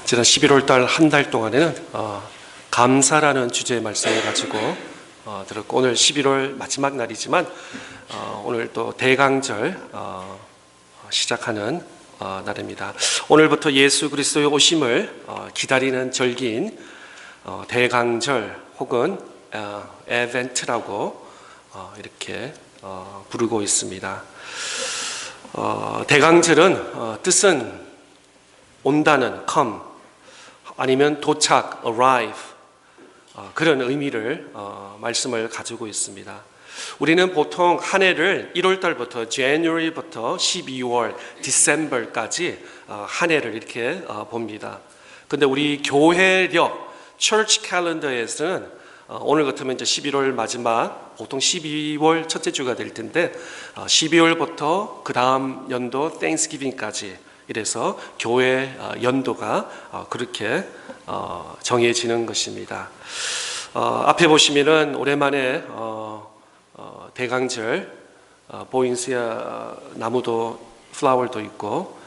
지난 11월 달 한 달 동안에는 감사라는 주제의 말씀을 가지고 들었고, 오늘 11월 마지막 날이지만 오늘 또 대강절 시작하는 날입니다. 오늘부터 예수 그리스도의 오심을 기다리는 절기인 대강절 혹은 에벤트라고 이렇게 부르고 있습니다. 대강절은 뜻은 온다는 come, 아니면 도착 arrive, 그런 의미를 말씀을 가지고 있습니다. 우리는 보통 한 해를 1월 달부터 January부터 12월 December까지 한 해를 이렇게 봅니다. 근데 우리 교회력 Church Calendar에서는 오늘 같으면 이제 11월 마지막, 보통 12월 첫째 주가 될 텐데 12월부터 그 다음 연도 Thanksgiving까지, 이래서 교회 연도가 그렇게 정해지는 것입니다. 앞에 보시면은 오랜만에 대강절 보인스야 나무도 플라워도 있고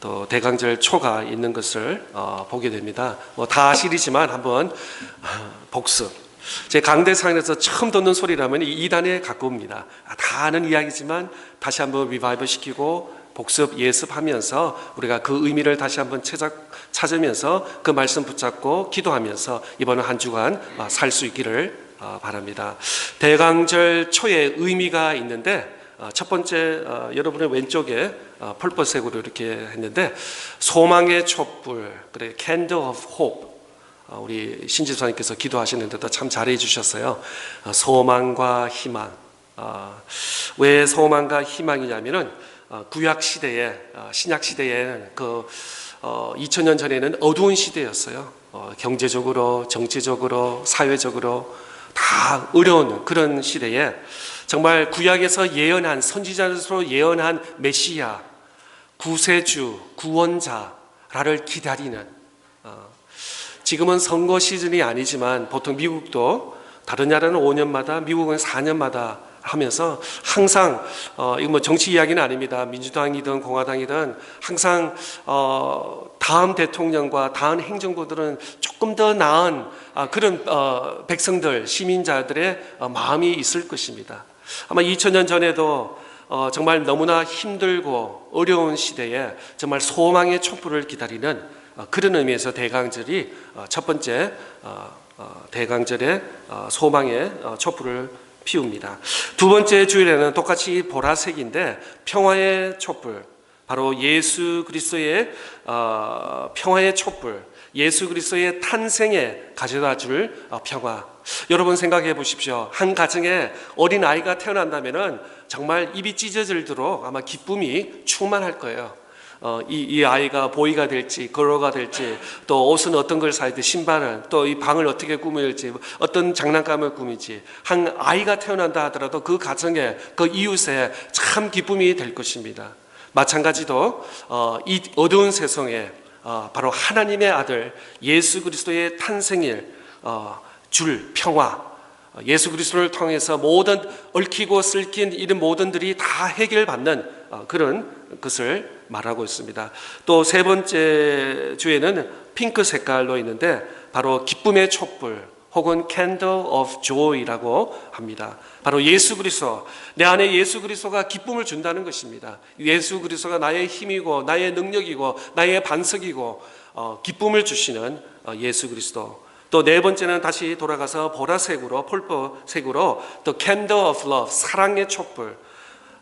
또 대강절 초가 있는 것을 보게 됩니다. 다 아시리지만 한번 복습. 제 강대상에서 처음 듣는 소리라면 이 2단에 가까웁니다. 다 아는 이야기지만 다시 한번 리바이벌 시키고 복습 예습하면서 우리가 그 의미를 다시 한번 찾으면서 그 말씀 붙잡고 기도하면서 이번 한 주간 살 수 있기를 바랍니다. 대강절 초의 의미가 있는데 첫 번째 여러분의 왼쪽에 펄펄색으로 이렇게 했는데 소망의 촛불, 그래 Candle of Hope. 우리 신지사님께서 기도하시는데도 참 잘해 주셨어요. 소망과 희망. 왜 소망과 희망이냐면은 구약 시대에, 신약 시대에 2000년 전에는 어두운 시대였어요. 경제적으로, 정치적으로, 사회적으로 다 어려운 그런 시대에 정말 구약에서 예언한, 선지자로 예언한 메시아, 구세주, 구원자를 기다리는, 지금은 선거 시즌이 아니지만 보통 미국도 다른 나라는 5년마다, 미국은 4년마다 하면서 항상 이거 뭐 정치 이야기는 아닙니다. 민주당이든 공화당이든 항상 다음 대통령과 다음 행정부들은 조금 더 나은 그런 백성들, 시민자들의 마음이 있을 것입니다. 아마 2000년 전에도 정말 너무나 힘들고 어려운 시대에 정말 소망의 촛불을 기다리는 그런 의미에서 대강절이 첫 번째 대강절의 소망의 촛불을 피웁니다. 두 번째 주일에는 똑같이 보라색인데 평화의 촛불, 바로 예수 그리스도의 평화의 촛불, 예수 그리스도의 탄생에 가져다 줄 평화. 여러분 생각해 보십시오. 한 가정에 어린 아이가 태어난다면은 정말 입이 찢어질도록 아마 기쁨이 충만할 거예요. 이 아이가 보이가 될지 걸어가 될지, 또 옷은 어떤 걸 사야 돼, 신발은, 또 이 방을 어떻게 꾸밀지, 어떤 장난감을 꾸밀지, 한 아이가 태어난다 하더라도 그 가정에, 그 이웃에 참 기쁨이 될 것입니다. 마찬가지로 이 어두운 세상에 바로 하나님의 아들 예수 그리스도의 탄생일 줄 평화, 예수 그리스도를 통해서 모든 얽히고 슬킨 이런 모든들이 다 해결받는 그런 것을 말하고 있습니다. 또 세 번째 주에는 핑크 색깔로 있는데 바로 기쁨의 촛불 혹은 Candle of Joy라고 합니다. 바로 예수 그리스도, 내 안에 예수 그리스도가 기쁨을 준다는 것입니다. 예수 그리스도가 나의 힘이고 나의 능력이고 나의 반석이고 기쁨을 주시는 예수 그리스도. 또 네 번째는 다시 돌아가서 보라색으로, 펄펄색으로 또 Candle of Love, 사랑의 촛불.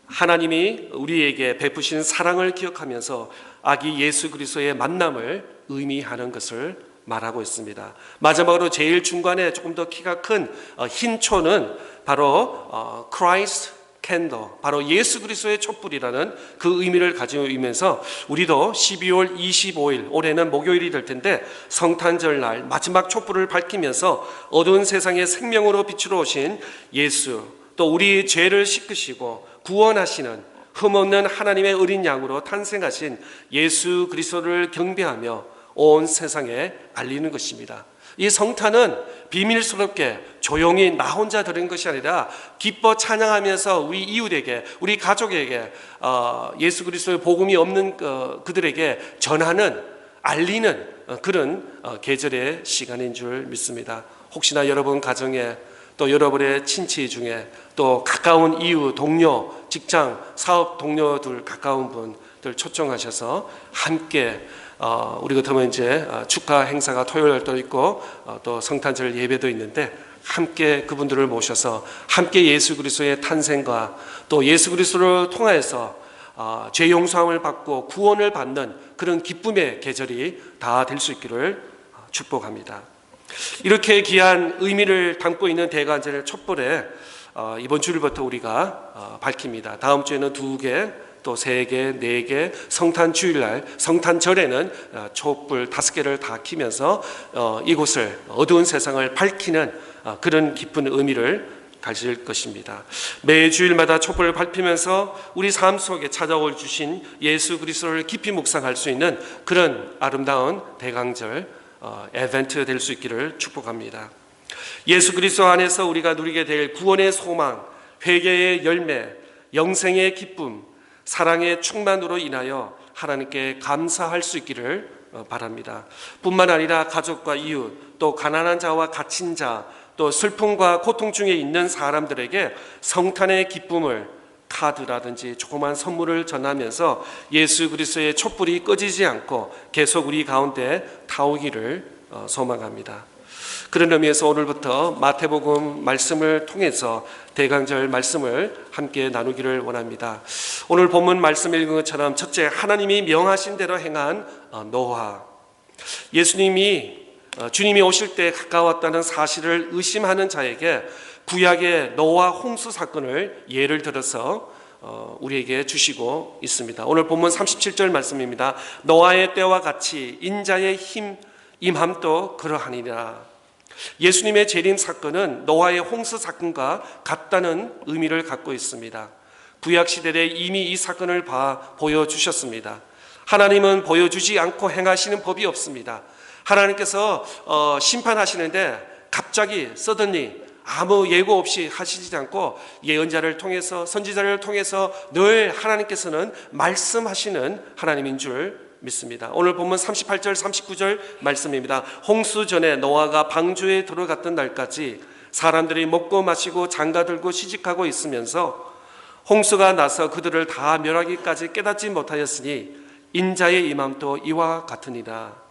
하나님이 우리에게 베푸신 사랑을 기억하면서 아기 예수 그리스도의 만남을 의미하는 것을 말하고 있습니다. 마지막으로 제일 중간에 조금 더 키가 큰 흰 초는 바로 Christ Candle, 바로 예수 그리스도의 촛불이라는 그 의미를 가지고 있면서 우리도 12월 25일, 올해는 목요일이 될 텐데 성탄절 날 마지막 촛불을 밝히면서 어두운 세상에 생명으로 빛으로 오신 예수, 또 우리 죄를 씻으시고 구원하시는 흠없는 하나님의 어린 양으로 탄생하신 예수 그리스도를 경배하며 온 세상에 알리는 것입니다. 이 성탄은 비밀스럽게 조용히 나 혼자 들은 것이 아니라 기뻐 찬양하면서 우리 이웃에게, 우리 가족에게 예수 그리스도의 복음이 없는 그들에게 전하는 알리는 그런 계절의 시간인 줄 믿습니다. 혹시나 여러분 가정에 또 여러분의 친치 중에 또 가까운 이웃, 동료, 직장, 사업 동료들 가까운 분들 초청하셔서 함께 우리 같으면 이제 축하 행사가 토요일도 있고 또 성탄절 예배도 있는데 함께 그분들을 모셔서 함께 예수 그리스도의 탄생과 또 예수 그리스도를 통하여서 죄 용서함을 받고 구원을 받는 그런 기쁨의 계절이 다 될 수 있기를 축복합니다. 이렇게 귀한 의미를 담고 있는 대관절의 촛불에 이번 주일부터 우리가 밝힙니다. 다음 주에는 2개, 또 3개, 4개, 성탄 주일날, 성탄절에는 촛불 5개를 다 켜면서 이곳을 어두운 세상을 밝히는 그런 깊은 의미를 가질 것입니다. 매 주일마다 촛불을 밝히면서 우리 삶 속에 찾아올 주신 예수 그리스도를 깊이 묵상할 수 있는 그런 아름다운 대강절 에벤트 될 수 있기를 축복합니다. 예수 그리스도 안에서 우리가 누리게 될 구원의 소망, 회개의 열매, 영생의 기쁨, 사랑의 충만으로 인하여 하나님께 감사할 수 있기를 바랍니다. 뿐만 아니라 가족과 이웃, 또 가난한 자와 갇힌 자, 또 슬픔과 고통 중에 있는 사람들에게 성탄의 기쁨을 카드라든지 조그만 선물을 전하면서 예수 그리스도의 촛불이 꺼지지 않고 계속 우리 가운데 타오기를 소망합니다. 그런 의미에서 오늘부터 마태복음 말씀을 통해서 대강절 말씀을 함께 나누기를 원합니다. 오늘 본문 말씀 읽은 것처럼 첫째, 하나님이 명하신 대로 행한 노아. 주님이 오실 때 가까웠다는 사실을 의심하는 자에게 구약의 노아 홍수 사건을 예를 들어서 우리에게 주시고 있습니다. 오늘 본문 37절 말씀입니다. 노아의 때와 같이 인자의 임함도 그러하니라. 예수님의 재림 사건은 노아의 홍수 사건과 같다는 의미를 갖고 있습니다. 구약 시대에 이미 이 사건을 보여주셨습니다. 하나님은 보여주지 않고 행하시는 법이 없습니다. 하나님께서 심판하시는데 갑자기 서든리 아무 예고 없이 하시지 않고 예언자를 통해서 선지자를 통해서 늘 하나님께서는 말씀하시는 하나님인 줄 믿습니다. 오늘 본문 38절 39절 말씀입니다. 홍수 전에 노아가 방주에 들어갔던 날까지 사람들이 먹고 마시고 장가들고 시집가고 있으면서 홍수가 나서 그들을 다 멸하기까지 깨닫지 못하였으니 인자의 임함도 이와 같으니라.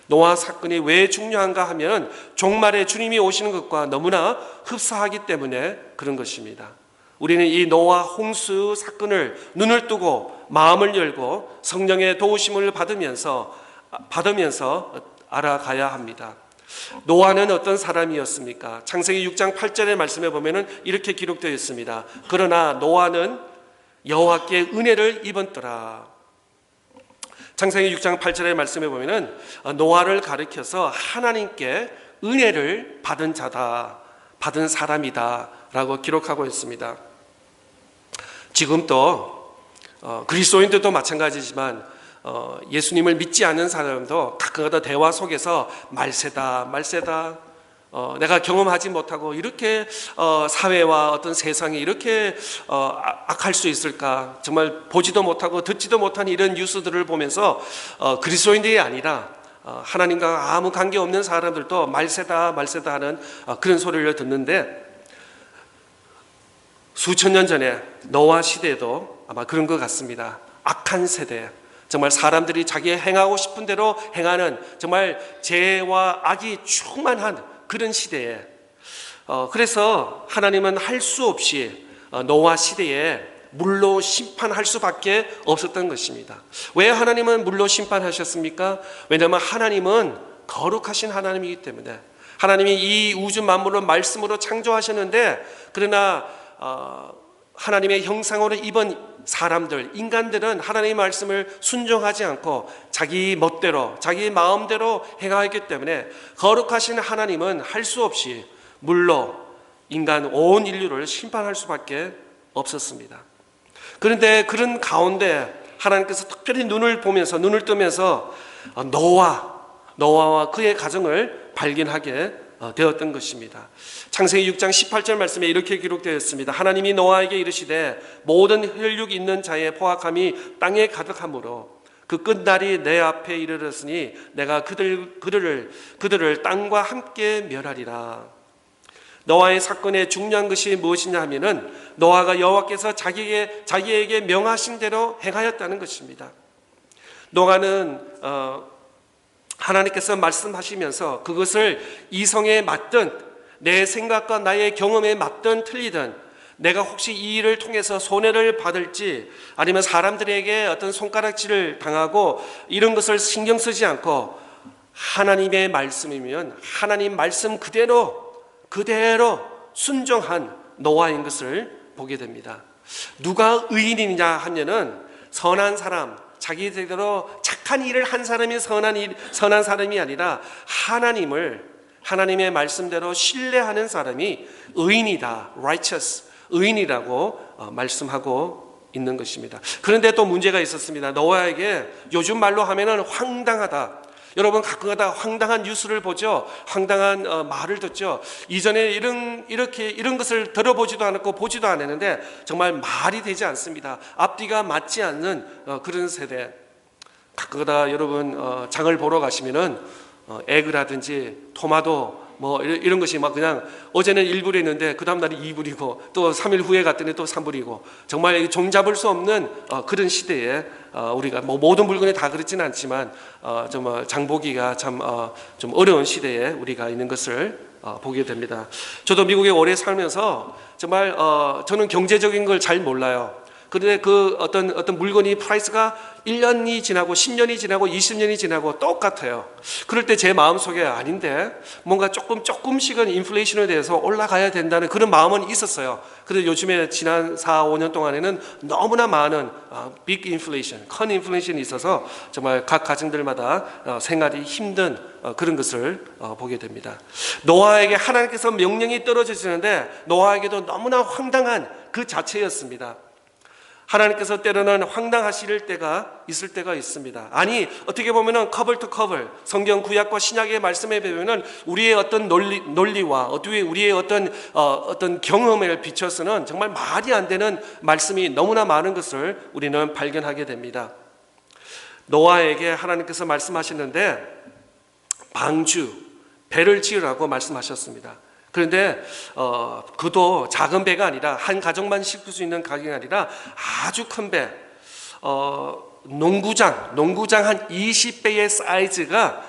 노아 사건이 왜 중요한가 하면 종말에 주님이 오시는 것과 너무나 흡사하기 때문에 그런 것입니다. 우리는 이 노아 홍수 사건을 눈을 뜨고 마음을 열고 성령의 도우심을 받으면서 알아가야 합니다. 노아는 어떤 사람이었습니까? 창세기 6장 8절의 말씀에 보면 이렇게 기록되어 있습니다. 그러나 노아는 여호와께 은혜를 입었더라. 창세기 6장 8절의 말씀에 보면 노아를 가리켜서 하나님께 은혜를 받은 자다, 받은 사람이다 라고 기록하고 있습니다. 지금 또 그리스도인들도 마찬가지지만 예수님을 믿지 않는 사람도 가끔가다 대화 속에서 말세다 내가 경험하지 못하고 이렇게 사회와 어떤 세상이 이렇게 악할 수 있을까, 정말 보지도 못하고 듣지도 못한 이런 뉴스들을 보면서 그리스도인들이 아니라 하나님과 아무 관계없는 사람들도 말세다 하는 그런 소리를 듣는데, 수천 년 전에 노아 시대도 아마 그런 것 같습니다. 악한 세대, 정말 사람들이 자기 행하고 싶은 대로 행하는 정말 죄와 악이 충만한 그런 시대에 그래서 하나님은 할 수 없이 노아 시대에 물로 심판할 수밖에 없었던 것입니다. 왜 하나님은 물로 심판하셨습니까? 왜냐하면 하나님은 거룩하신 하나님이기 때문에. 하나님이 이 우주 만물을 말씀으로 창조하셨는데, 그러나 하나님의 형상으로 입은 사람들, 인간들은 하나님의 말씀을 순종하지 않고 자기 멋대로, 자기 마음대로 행하기 때문에 거룩하신 하나님은 할 수 없이 물로 인간 온 인류를 심판할 수밖에 없었습니다. 그런데 그런 가운데 하나님께서 특별히 눈을 뜨면서 노아와 그의 가정을 발견하게 되었던 것입니다. 창세기 6장 18절 말씀에 이렇게 기록되어 있습니다. 하나님이 노아에게 이르시되 모든 혈육 있는 자의 포악함이 땅에 가득하므로 그 끝날이 내 앞에 이르렀으니 내가 그들을 땅과 함께 멸하리라. 노아의 사건의 중요한 것이 무엇이냐 하면은 노아가 여호와께서 자기에게 명하신 대로 행하였다는 것입니다. 노아는 하나님께서 말씀하시면서 그것을 이성에 맞든 내 생각과 나의 경험에 맞든 틀리든 내가 혹시 이 일을 통해서 손해를 받을지 아니면 사람들에게 어떤 손가락질을 당하고 이런 것을 신경 쓰지 않고 하나님의 말씀이면 하나님 말씀 그대로 순종한 노아인 것을 보게 됩니다. 누가 의인이냐 하면은 선한 사람, 자기대로 착한 일을 한 사람이 선한 사람이 아니라 하나님의 말씀대로 신뢰하는 사람이 의인이다, righteous, 의인이라고 말씀하고 있는 것입니다. 그런데 또 문제가 있었습니다. 노아에게 요즘 말로 하면은 황당하다. 여러분 가끔가다 황당한 뉴스를 보죠. 황당한 말을 듣죠. 이전에 이런 것을 들어보지도 않았고 보지도 않았는데 정말 말이 되지 않습니다. 앞뒤가 맞지 않는 그런 세대. 가끔가다 여러분 장을 보러 가시면은 에그라든지 토마토 뭐 이런 것이 막 그냥 어제는 1불이었는데 그 다음 날이 2불이고 또 3일 후에 갔더니 또 3불이고 정말 종잡을 수 없는 그런 시대에 우리가 뭐 모든 물건이 다 그렇지는 않지만 정말 장보기가 참 좀 어려운 시대에 우리가 있는 것을 보게 됩니다. 저도 미국에 오래 살면서 정말 저는 경제적인 걸 잘 몰라요. 그런데 그 어떤 물건이 프라이스가 1년이 지나고 10년이 지나고 20년이 지나고 똑같아요. 그럴 때 제 마음속에 아닌데 뭔가 조금씩은 인플레이션에 대해서 올라가야 된다는 그런 마음은 있었어요. 그런데 요즘에 지난 4, 5년 동안에는 너무나 많은 빅 인플레이션, 큰 인플레이션이 있어서 정말 각 가정들마다 생활이 힘든 그런 것을 보게 됩니다. 노아에게 하나님께서 명령이 떨어지는데 노아에게도 너무나 황당한 그 자체였습니다. 하나님께서 때로는 황당하실 때가 있을 때가 있습니다. 아니 어떻게 보면은 커블 투 커블 성경 구약과 신약의 말씀에 보면은 우리의 어떤 논리와 우리의 어떤 경험을 비춰서는 정말 말이 안 되는 말씀이 너무나 많은 것을 우리는 발견하게 됩니다. 노아에게 하나님께서 말씀하시는데 배를 지으라고 말씀하셨습니다. 그런데 그도 작은 배가 아니라 한 가족만 싣을 수 있는 가격이 아니라 아주 큰 배, 농구장 한 20배의 사이즈가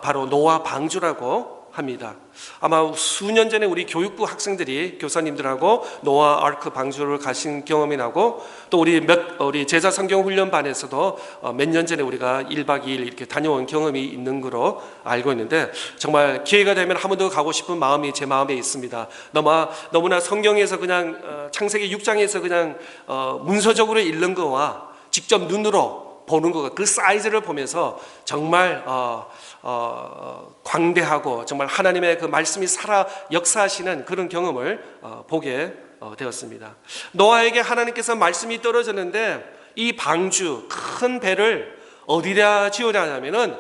바로 노아 방주라고 합니다. 아마 수년 전에 우리 교육부 학생들이 교사님들하고 노아 아크 방주를 가신 경험이 나고 또 우리 제자 성경 훈련반에서도 몇 년 전에 우리가 1박 2일 이렇게 다녀온 경험이 있는 거로 알고 있는데 정말 기회가 되면 한 번 더 가고 싶은 마음이 제 마음에 있습니다. 너무나 성경에서 그냥 창세기 6장에서 그냥 문서적으로 읽는 거와 직접 눈으로 보는 것, 그 사이즈를 보면서 정말 광대하고 정말 하나님의 그 말씀이 살아 역사하시는 그런 경험을 보게 되었습니다. 노아에게 하나님께서 말씀이 떨어졌는데 이 방주 큰 배를 어디다 지으려냐면은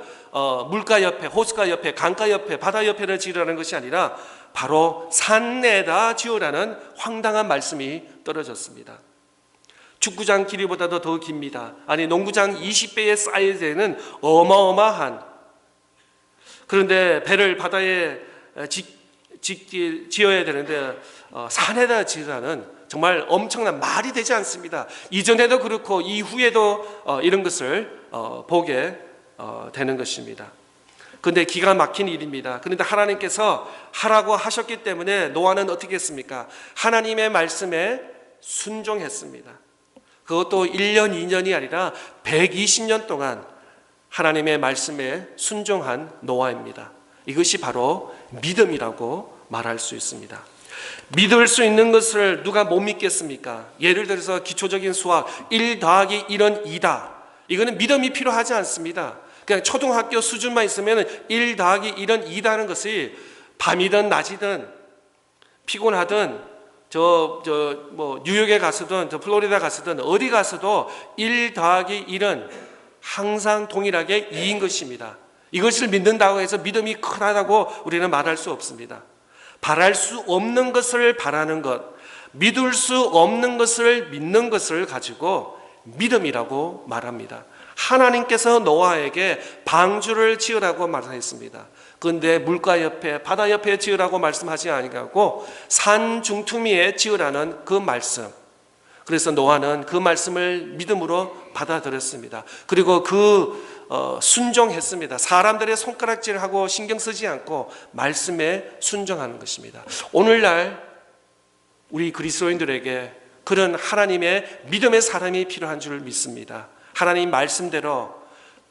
물가 옆에, 호수가 옆에, 강가 옆에, 바다 옆에를 지으라는 것이 아니라 바로 산에다 지으라는 황당한 말씀이 떨어졌습니다. 축구장 길이보다도 더 깁니다. 아니 농구장 20배의 사이즈에는 어마어마한, 그런데 배를 바다에 지어야 되는데 산에다 지으라는 정말 엄청난 말이 되지 않습니다. 이전에도 그렇고 이후에도 이런 것을 보게 되는 것입니다. 그런데 기가 막힌 일입니다. 그런데 하나님께서 하라고 하셨기 때문에 노아는 어떻게 했습니까? 하나님의 말씀에 순종했습니다. 그것도 1년, 2년이 아니라 120년 동안 하나님의 말씀에 순종한 노아입니다. 이것이 바로 믿음이라고 말할 수 있습니다. 믿을 수 있는 것을 누가 못 믿겠습니까? 예를 들어서 기초적인 수학 1 더하기 1은 2다. 이거는 믿음이 필요하지 않습니다. 그냥 초등학교 수준만 있으면 1 더하기 1은 2다는 것이 밤이든 낮이든 피곤하든 뭐 뉴욕에 갔든 플로리다 갔든 어디 가서도 1 더하기 1은 항상 동일하게 2인 것입니다. 이것을 믿는다고 해서 믿음이 크다고 우리는 말할 수 없습니다. 바랄 수 없는 것을 바라는 것, 믿을 수 없는 것을 믿는 것을 가지고 믿음이라고 말합니다. 하나님께서 노아에게 방주를 지으라고 말하였습니다. 그런데 물가 옆에, 바다 옆에 지으라고 말씀하지 아니하고 산 중투미에 지으라는 그 말씀. 그래서 노아는 그 말씀을 믿음으로 받아들였습니다. 그리고 순종했습니다. 사람들의 손가락질하고 신경 쓰지 않고 말씀에 순종하는 것입니다. 오늘날 우리 그리스도인들에게 그런 하나님의 믿음의 사람이 필요한 줄 믿습니다. 하나님 말씀대로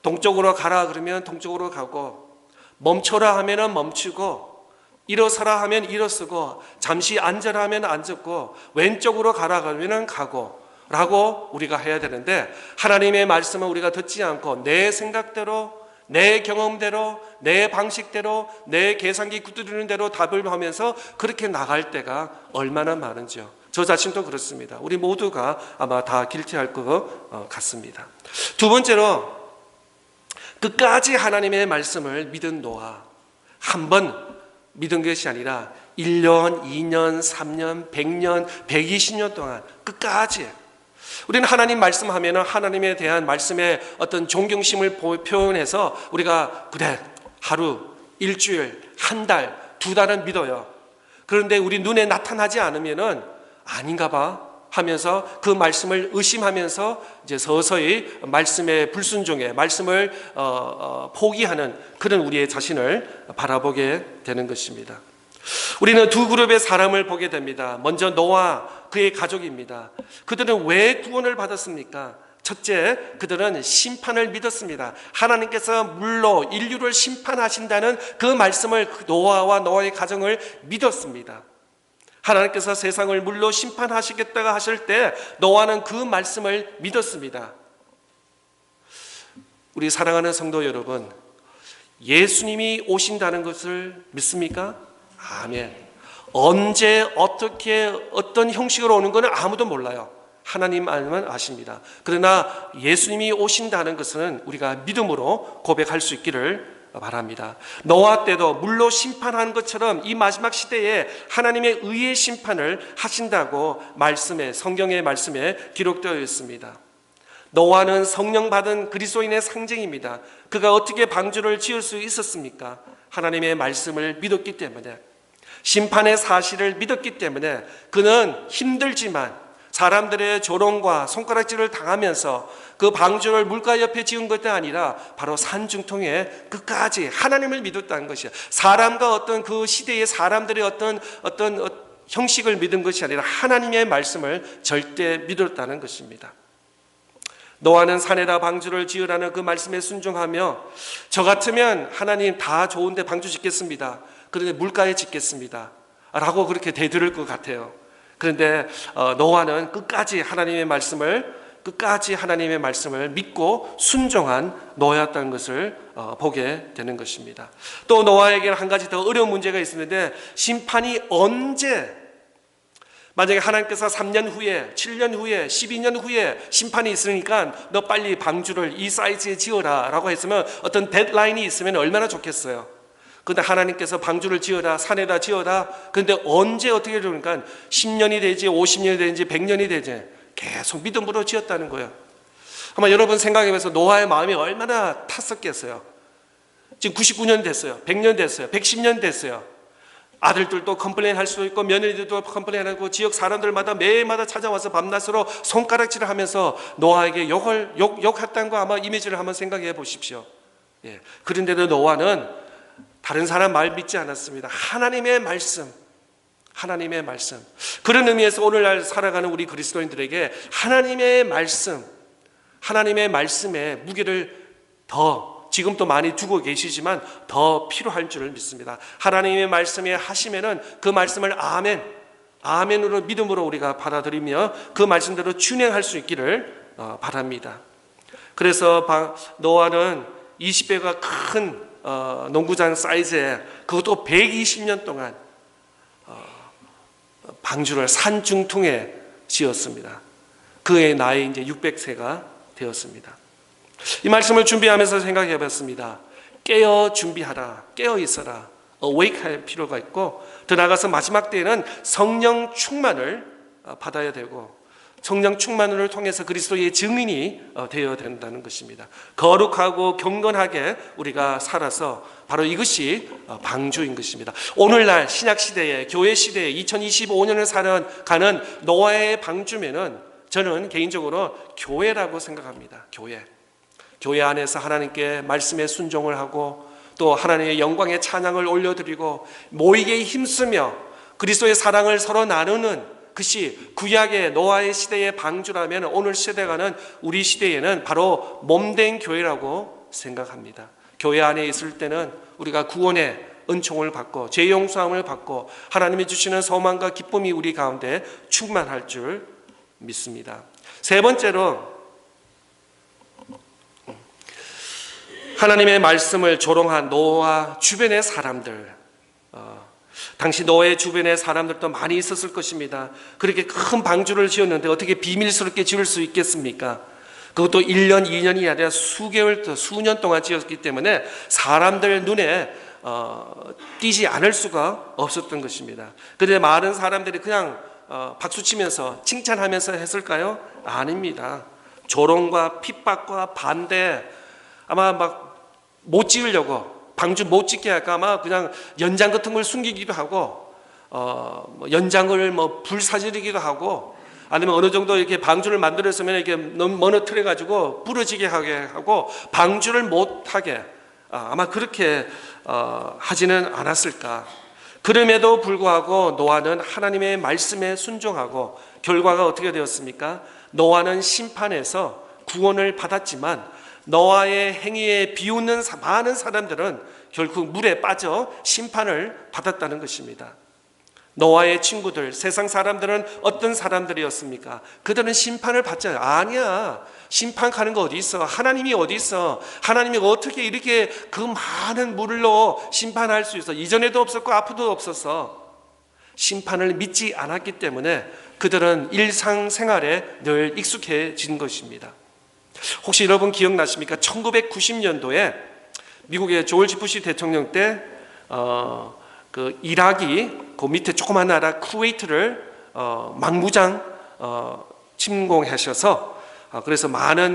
동쪽으로 가라 그러면 동쪽으로 가고, 멈춰라 하면 멈추고, 일어서라 하면 일어서고, 잠시 앉으라 하면 앉고, 왼쪽으로 가라 그러면 가고 라고 우리가 해야 되는데, 하나님의 말씀은 우리가 듣지 않고 내 생각대로, 내 경험대로, 내 방식대로, 내 계산기 두드리는 대로 답을 하면서 그렇게 나갈 때가 얼마나 많은지요. 저 자신도 그렇습니다. 우리 모두가 아마 다 길티할 것 같습니다. 두 번째로, 끝까지 하나님의 말씀을 믿은 노아. 한 번 믿은 것이 아니라 1년, 2년, 3년, 100년, 120년 동안 끝까지. 우리는 하나님 말씀하면 하나님에 대한 말씀의 어떤 존경심을 표현해서 우리가 그래, 하루, 일주일, 한 달, 두 달은 믿어요. 그런데 우리 눈에 나타나지 않으면은 아닌가 봐 하면서 그 말씀을 의심하면서 이제 서서히 말씀의 불순종에, 말씀을 포기하는 그런 우리의 자신을 바라보게 되는 것입니다. 우리는 두 그룹의 사람을 보게 됩니다. 먼저 노아, 그의 가족입니다. 그들은 왜 구원을 받았습니까? 첫째, 그들은 심판을 믿었습니다. 하나님께서 물로 인류를 심판하신다는 그 말씀을 노아와 노아의 가정을 믿었습니다. 하나님께서 세상을 물로 심판하시겠다고 하실 때 노아는 그 말씀을 믿었습니다. 우리 사랑하는 성도 여러분, 예수님이 오신다는 것을 믿습니까? 아멘. 언제, 어떻게, 어떤 형식으로 오는 것은 아무도 몰라요. 하나님만 아십니다. 그러나 예수님이 오신다는 것은 우리가 믿음으로 고백할 수 있기를 바랍니다. 노아 때도 물로 심판하는 것처럼 이 마지막 시대에 하나님의 의의 심판을 하신다고 성경의 말씀에 기록되어 있습니다. 노아는 성령 받은 그리스도인의 상징입니다. 그가 어떻게 방주를 지을 수 있었습니까? 하나님의 말씀을 믿었기 때문에, 심판의 사실을 믿었기 때문에 그는 힘들지만 사람들의 조롱과 손가락질을 당하면서 그 방주를 물가 옆에 지은 것이 아니라 바로 산중통에 끝까지 하나님을 믿었다는 것이야. 사람과 어떤 그 시대의 사람들의 어떤 형식을 믿은 것이 아니라 하나님의 말씀을 절대 믿었다는 것입니다. 노아는 산에다 방주를 지으라는 그 말씀에 순종하며, 저 같으면 하나님 다 좋은데 방주 짓겠습니다. 그런데 물가에 짓겠습니다 라고 그렇게 대들을 것 같아요. 그런데 노아는 끝까지 하나님의 말씀을 믿고 순종한 노아였다는 것을 보게 되는 것입니다. 또 노아에게는 한 가지 더 어려운 문제가 있었는데, 심판이 언제, 만약에 하나님께서 3년 후에, 7년 후에, 12년 후에 심판이 있으니까 너 빨리 방주를 이 사이즈에 지어라 라고 했으면, 어떤 데드라인이 있으면 얼마나 좋겠어요. 그런데 하나님께서 방주를 지어라, 산에다 지어라. 그런데 언제 어떻게 그러니까 10년이 되지, 50년이 되지, 100년이 되지 계속 믿음으로 지었다는 거예요. 아마 여러분 생각해보면서 노아의 마음이 얼마나 탔었겠어요. 지금 99년 됐어요, 100년 됐어요, 110년 됐어요. 아들들도 컴플레인 할 수도 있고 며느리들도 컴플레인하고 지역 사람들마다 매일마다 찾아와서 밤낮으로 손가락질을 하면서 노아에게 욕했다는 거 아마 이미지를 한번 생각해 보십시오. 예. 그런데도 노아는 다른 사람 말 믿지 않았습니다. 하나님의 말씀. 그런 의미에서 오늘날 살아가는 우리 그리스도인들에게 하나님의 말씀의 무게를 더 지금도 많이 두고 계시지만 더 필요할 줄을 믿습니다. 하나님의 말씀에 하시면은 그 말씀을 아멘으로 믿음으로 우리가 받아들이며 그 말씀대로 준행할 수 있기를 바랍니다. 그래서 노아는 20배가 큰 농구장 사이즈에, 그것도 120년 동안 방주를 산중통에 지었습니다. 그의 나이 이제 600세가 되었습니다. 이 말씀을 준비하면서 생각해 봤습니다. 깨어 준비하라, 깨어 있어라, awake 할 필요가 있고, 더 나아가서 마지막 때에는 성령 충만을 받아야 되고, 성령 충만을 통해서 그리스도의 증인이 되어야 된다는 것입니다. 거룩하고 경건하게 우리가 살아서 바로 이것이 방주인 것입니다. 오늘날 신약시대에, 교회시대에 2025년을 가는 노아의 방주면은 저는 개인적으로 교회라고 생각합니다. 교회 안에서 하나님께 말씀에 순종을 하고 또 하나님의 영광의 찬양을 올려드리고 모이게 힘쓰며 그리스도의 사랑을 서로 나누는 그것이 구약의 노아의 시대의 방주라면 오늘 시대가는 우리 시대에는 바로 몸된 교회라고 생각합니다. 교회 안에 있을 때는 우리가 구원의 은총을 받고 죄 용서함을 받고 하나님이 주시는 소망과 기쁨이 우리 가운데 충만할 줄 믿습니다. 세 번째로 하나님의 말씀을 조롱한 노아 주변의 사람들, 당시 노아의 주변에 사람들도 많이 있었을 것입니다. 그렇게 큰 방주를 지었는데 어떻게 비밀스럽게 지을 수 있겠습니까? 그것도 1년, 2년이 아니라 수개월, 수년 동안 지었기 때문에 사람들 눈에 띄지 않을 수가 없었던 것입니다. 그런데 많은 사람들이 그냥 박수치면서 칭찬하면서 했을까요? 아닙니다. 조롱과 핍박과 반대, 아마 막 못 지으려고, 방주 못 짓게 할까 아마 그냥 연장 같은 걸 숨기기도 하고 연장을 불 사지르기도 하고 아니면 어느 정도 이렇게 방주를 만들었으면 이렇게 너무 무너뜨려 가지고 부러지게 하게 하고 방주를 못 하게 아마 그렇게 하지는 않았을까. 그럼에도 불구하고 노아는 하나님의 말씀에 순종하고 결과가 어떻게 되었습니까? 노아는 심판에서 구원을 받았지만 노아의 행위에 비웃는 많은 사람들은 결국 물에 빠져 심판을 받았다는 것입니다. 노아의 친구들, 세상 사람들은 어떤 사람들이었습니까? 그들은 심판을 받지 않아요. 아니야, 심판 가는 거 어디 있어? 하나님이 어디 있어? 하나님이 어떻게 이렇게 그 많은 물로 심판할 수 있어? 이전에도 없었고 앞으로도 없었어. 심판을 믿지 않았기 때문에 그들은 일상생활에 늘 익숙해진 것입니다. 혹시 여러분 기억나십니까? 1990년도에 미국의 조지 부시 대통령 때 그 이라기 그 밑에 조그만 나라 쿠웨이트를 망무장 침공하셔서 그래서 많은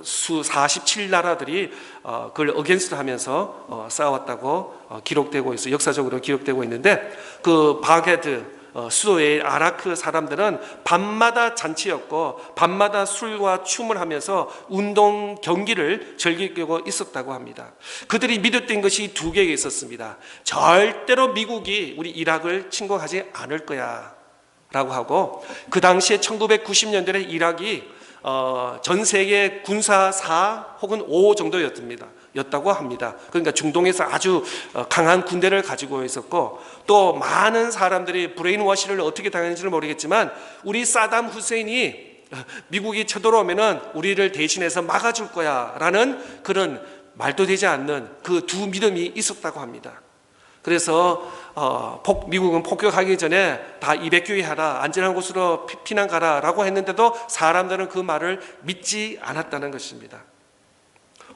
47나라들이 그걸 어게인스트 하면서 싸웠다고 기록되고 있어요. 역사적으로 기록되고 있는데 그 바게드 수도의 아라크 사람들은 밤마다 잔치였고 밤마다 술과 춤을 하면서 운동 경기를 즐기고 있었다고 합니다. 그들이 믿었던 것이 두 개가 있었습니다. 절대로 미국이 우리 이락을 침공하지 않을 거야 라고 하고, 그 당시에 1990년대에 이락이 전 세계 군사 4 혹은 5 정도였다고 합니다. 그러니까 중동에서 아주 강한 군대를 가지고 있었고, 또 많은 사람들이 브레인워시를 어떻게 당했는지는 모르겠지만 우리 사담 후세인이 미국이 쳐들어오면은 우리를 대신해서 막아줄 거야 라는 그런 말도 되지 않는 그 두 믿음이 있었다고 합니다. 그래서 미국은 폭격하기 전에 다 이베큐이하라, 안전한 곳으로 피난 가라 라고 했는데도 사람들은 그 말을 믿지 않았다는 것입니다.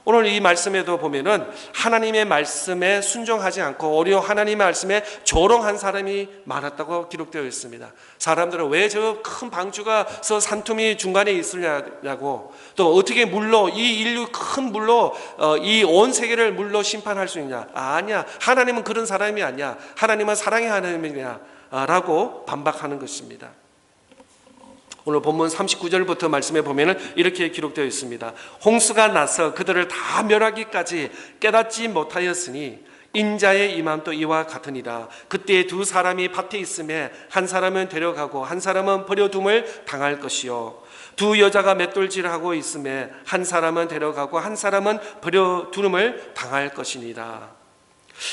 오늘 이 말씀에도 보면은 하나님의 말씀에 순종하지 않고 오히려 하나님의 말씀에 조롱한 사람이 많았다고 기록되어 있습니다. 사람들은 왜 저 큰 방주가서 산틈이 중간에 있으냐고, 또 어떻게 물로 이 인류 큰 물로 이 온 세계를 물로 심판할 수 있냐? 아니야, 하나님은 그런 사람이 아니야. 하나님은 사랑의 하나님이냐 라고 반박하는 것입니다. 오늘 본문 39절부터 말씀에 보면 이렇게 기록되어 있습니다. 홍수가 나서 그들을 다 멸하기까지 깨닫지 못하였으니 인자의 임함도 이와 같으니라. 그때 두 사람이 밭에 있음에 한 사람은 데려가고 한 사람은 버려둠을 당할 것이요, 두 여자가 맷돌질하고 있음에 한 사람은 데려가고 한 사람은 버려둠을 당할 것이니라.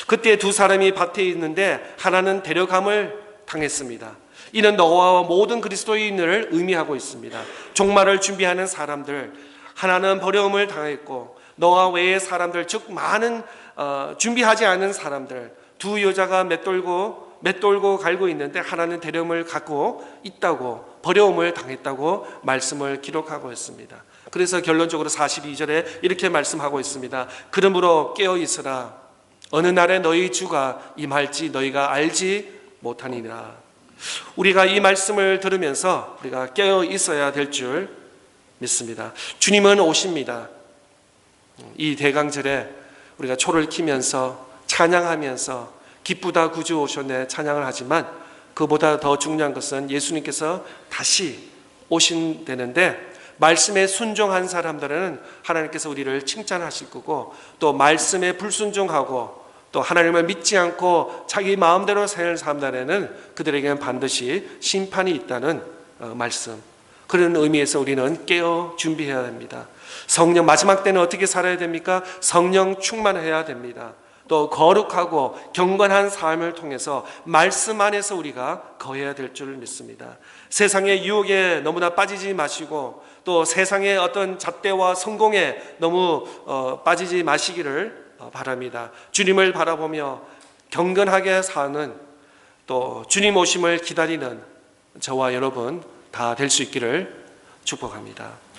그때 두 사람이 밭에 있는데 하나는 데려감을 당했습니다. 이는 노아와 모든 그리스도인을 의미하고 있습니다. 종말을 준비하는 사람들, 하나는 버려움을 당했고 노아 외의 사람들, 즉 많은 준비하지 않은 사람들, 두 여자가 맷돌고 갈고 있는데 하나는 데려움을 갖고 있다고, 버려움을 당했다고 말씀을 기록하고 있습니다. 그래서 결론적으로 42절에 이렇게 말씀하고 있습니다. 그러므로 깨어 있으라. 어느 날에 너희 주가 임할지 너희가 알지 못하니라. 우리가 이 말씀을 들으면서 우리가 깨어 있어야 될 줄 믿습니다. 주님은 오십니다. 이 대강절에 우리가 초를 키면서 찬양하면서 기쁘다 구주 오셨네 찬양을 하지만 그보다 더 중요한 것은 예수님께서 다시 오신다는데 말씀에 순종한 사람들은 하나님께서 우리를 칭찬하실 거고 또 말씀에 불순종하고 또 하나님을 믿지 않고 자기 마음대로 사는 사람들에는 그들에게는 반드시 심판이 있다는 말씀. 그런 의미에서 우리는 깨어 준비해야 됩니다. 성령 마지막 때는 어떻게 살아야 됩니까? 성령 충만해야 됩니다. 또 거룩하고 경건한 삶을 통해서 말씀 안에서 우리가 거해야 될 줄 믿습니다. 세상의 유혹에 너무나 빠지지 마시고 또 세상의 어떤 잣대와 성공에 너무 빠지지 마시기를 바랍니다. 주님을 바라보며 경건하게 사는 또 주님 오심을 기다리는 저와 여러분 다 될 수 있기를 축복합니다.